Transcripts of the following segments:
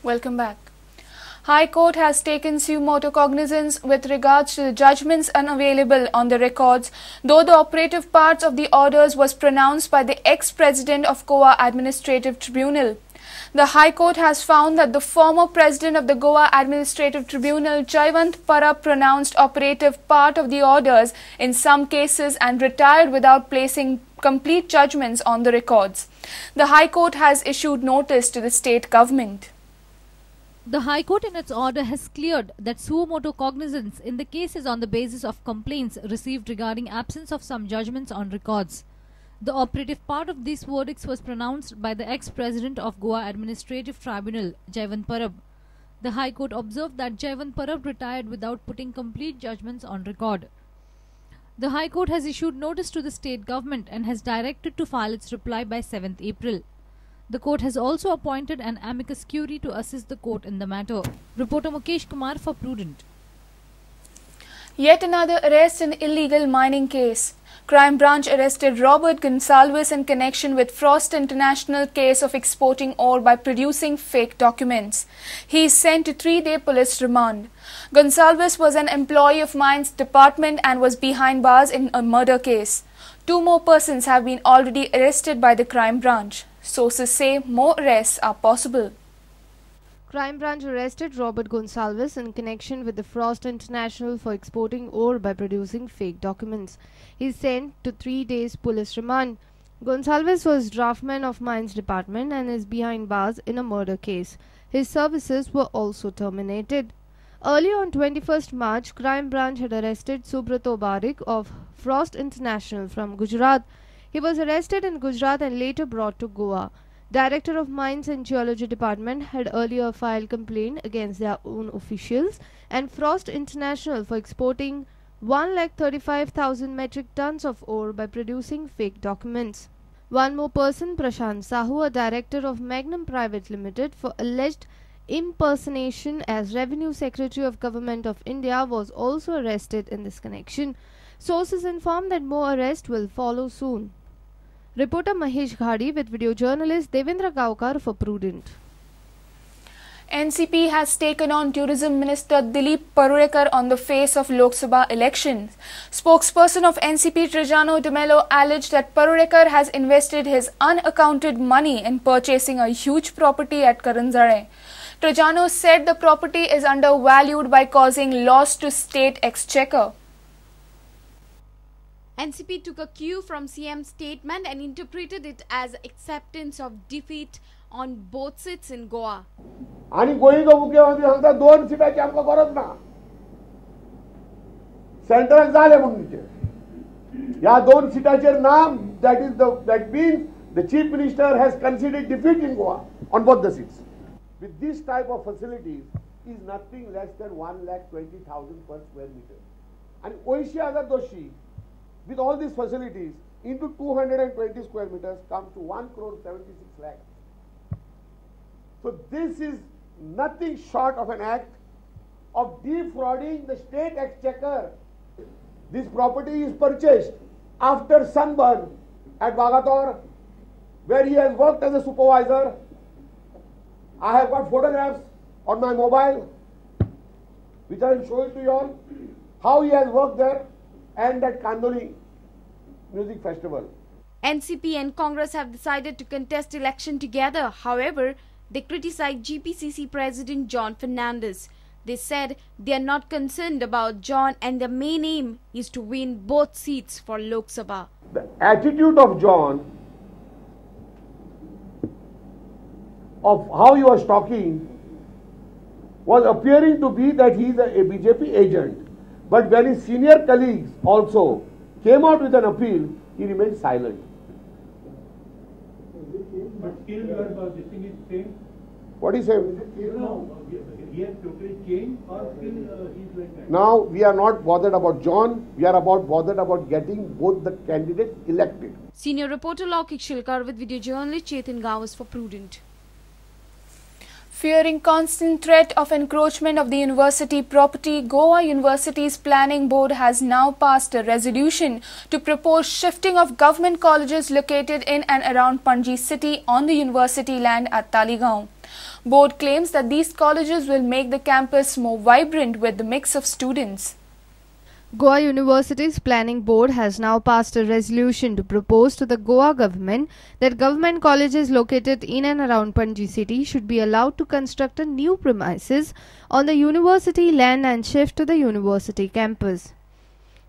Welcome back. High Court has taken suo cognizance with regards to the judgments unavailable on the records, though the operative parts of the orders was pronounced by the ex-president of Goa Administrative Tribunal. The High Court has found that the former president of the Goa Administrative Tribunal, Jaiwant Parab, pronounced operative part of the orders in some cases and retired without placing complete judgments on the records. The High Court has issued notice to the state government. The High Court in its order has cleared that suo motu cognizance in the case is on the basis of complaints received regarding absence of some judgments on records. The operative part of these verdicts was pronounced by the ex-president of Goa Administrative Tribunal, Jaiwant Parab. The High Court observed that Jaiwant Parab retired without putting complete judgments on record. The High Court has issued notice to the state government and has directed to file its reply by 7th April. The court has also appointed an amicus curiae to assist the court in the matter. Reporter Mukesh Kumar for Prudent. Yet another arrest in illegal mining case. Crime branch arrested Robert Gonsalves in connection with Frost International case of exporting ore by producing fake documents. He is sent to 3-day police remand. Gonsalves was an employee of Mines Department and was behind bars in a murder case. 2 more persons have been already arrested by the crime branch. Sources say more arrests are possible. Crime branch arrested Robert Gonsalves in connection with the Frost International for exporting ore by producing fake documents. He is sent to 3 days police remand. Gonsalves was draftman of Mines Department and is behind bars in a murder case. His services were also terminated. Earlier on 21st March, crime branch had arrested Subrato Barik of Frost International from Gujarat. He was arrested in Gujarat and later brought to Goa. Director of Mines and Geology Department had earlier filed complaint against their own officials and Frost International for exporting 135,000 metric tons of ore by producing fake documents. One more person, Prashant Sahu, a director of Magnum Private Limited, for alleged impersonation as Revenue Secretary of Government of India, was also arrested in this connection. Sources inform that more arrests will follow soon. Reporter Mahesh Ghadi with video journalist Devendra Gaokar for Prudent. NCP has taken on Tourism Minister Dilip Parulekar on the face of Lok Sabha elections. Spokesperson of NCP Trajano de Mello alleged that Parulekar has invested his unaccounted money in purchasing a huge property at Karanzare. Trajano said the property is undervalued by causing loss to state exchequer. NCP took a cue from CM's statement and interpreted it as acceptance of defeat on both seats in Goa. आणि गोयीचो मुख्यमंत्री सांगता 2 सीटाची आमकां गरज ना. Central जाले म्हणून ह्या 2 सीटाचेर ना. That means the chief minister has conceded defeat in Goa on both the seats. With this type of facilities is nothing less than 1,20,000 per square meter. And 80,000 doshi with all these facilities into 220 square meters comes to 1,76 lakh. So this is nothing short of an act of defrauding the state exchequer. This property is purchased after sunburn at Bagator, where he has worked as a supervisor. I have got photographs on my mobile, which I will show it to you all, how he has worked there, and at Kandoli Music Festival. NCP and Congress have decided to contest election together. However, they criticized GPCC President John Fernandez. They said they are not concerned about John and their main aim is to win both seats for Lok Sabha. The attitude of John, of how he was talking, was appearing to be that he is a BJP agent. But when his senior colleagues also came out with an appeal, he remained silent. But still this thing is same. What is he saying? No, he has totally changed or still he is like that? Now we are not bothered about John, we are bothered about getting both the candidates elected. Senior reporter Laukik Shilkar with video journalist Chetan Gawas for Prudent. Fearing constant threat of encroachment of the university property, Goa University's Planning Board has now passed a resolution to propose shifting of government colleges located in and around Panji city on the university land at Taligaon. Board claims that these colleges will make the campus more vibrant with the mix of students. Goa University's Planning Board has now passed a resolution to propose to the Goa government that government colleges located in and around Panji city should be allowed to construct a new premises on the university land and shift to the university campus.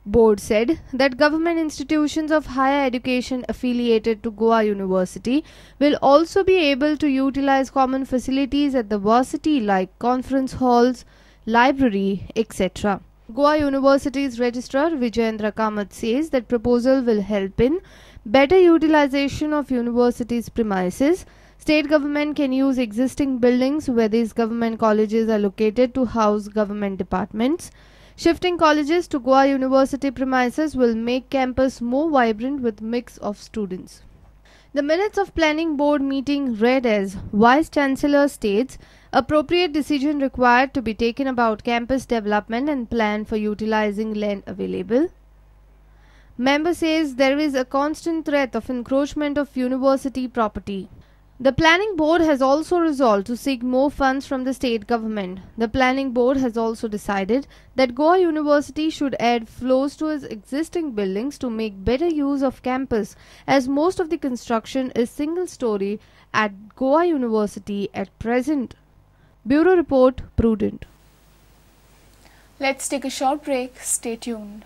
Board said that government institutions of higher education affiliated to Goa University will also be able to utilize common facilities at the varsity like conference halls, library, etc. Goa University's Registrar Jaiwant Parab says that proposal will help in better utilization of university's premises. State government can use existing buildings where these government colleges are located to house government departments. Shifting colleges to Goa University premises will make campus more vibrant with mix of students. The minutes of Planning Board meeting read as Vice Chancellor states appropriate decision required to be taken about campus development and plan for utilizing land available. Member says there is a constant threat of encroachment of university property. The Planning Board has also resolved to seek more funds from the state government. The Planning Board has also decided that Goa University should add floors to its existing buildings to make better use of campus, as most of the construction is single-story at Goa University at present. Bureau Report, Prudent. Let's take a short break. Stay tuned.